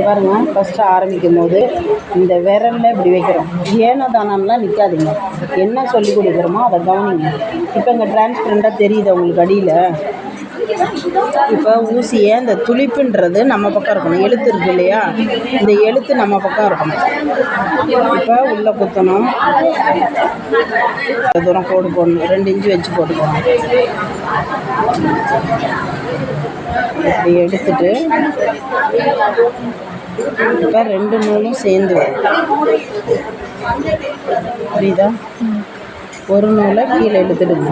பாருங்க, ஃபஸ்ட்டு ஆரம்பிக்கும் போது இந்த விரலில் இப்படி வைக்கிறோம். ஏனோ தானம்லாம் நிற்காதீங்க. என்ன சொல்லி கொடுக்குறோமோ அதை கவனிங்க. இப்போ இங்கே டிரான்ஸ்பரண்டாக தெரியுது உங்களுக்கு அடியில். இப்போ ஊசியை இந்த துளிப்புன்றது நம்ம பக்கம் இருக்கணும். எழுத்து இருக்குது இல்லையா, இந்த எழுத்து நம்ம பக்கம் இருக்கணும். இப்போ உள்ளே குத்தணும். தூரம் கோடு போடணும். 2 இன்ச்சு வச்சு போட்டுக்கணும். இப்படி எடுத்துட்டு இப்போ 2 நூலும் சேர்ந்து வரும். புரியுதா? ஒரு நூலை கீழே எடுத்துடுங்க.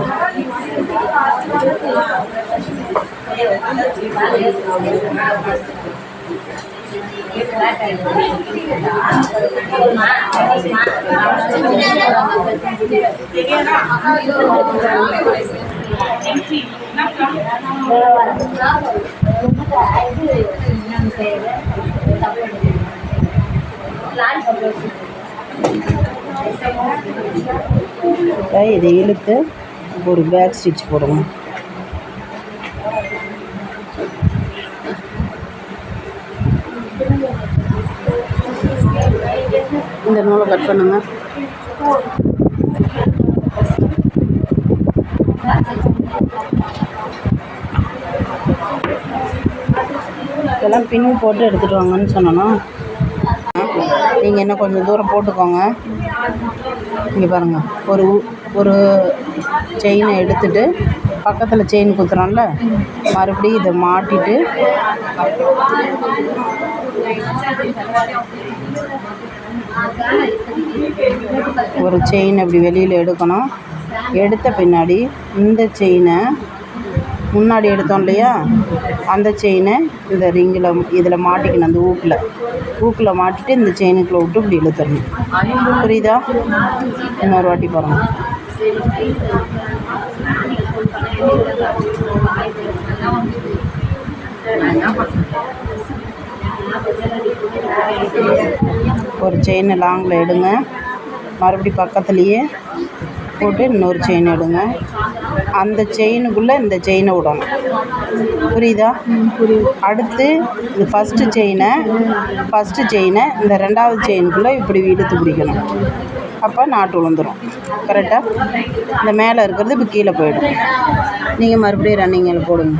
இதை இழுத்து ஒரு பேக் ஸ்டிச் போடுங்க. இந்த நூலை கட் பண்ணுங்க. இதெல்லாம் பின் போட்டு எடுத்துகிட்டு வாங்கன்னு சொன்னோன்னா, நீங்கள் என்ன கொஞ்சம் தூரம் போட்டுக்கோங்க. இங்கே பாருங்கள், ஒரு செயினை எடுத்துகிட்டு பக்கத்தில் செயின் குத்துறோம்ல, மறுபடியும் இதை மாட்டிட்டு ஒரு செயின் அப்படி வெளியில் எடுக்கணும். எடுத்த பின்னாடி இந்த செயினை முன்னாடி எடுத்தோம் இல்லையா, அந்த செயினை இந்த ரிங்கில் இதில் மாட்டிக்கணும். அந்த ஊக்கில் மாட்டிட்டு இந்த செயினுக்குள்ளே விட்டு இப்படி இழுத்துடணும். புரியுதா? இன்னொரு வாட்டி பாருங்க. ஒரு செயின் லாங்கில் எடுங்க. மறுபடி பக்கத்துலேயே போட்டு இன்னொரு செயின் எடுங்க. அந்த செயினுக்குள்ளே இந்த செயினை விடணும். புரியுதா? அடுத்து இந்த ஃபஸ்ட்டு செயினை இந்த 2வது செயினுக்குள்ளே இப்படி இழுத்து பிடிக்கணும். அப்போ நாட்டு விழுந்துடும். கரெக்டாக? இந்த மேலே இருக்கிறது இப்போ கீழே போயிடும். நீங்கள் மறுபடியும் ரன்னிங்கில் போடுங்க.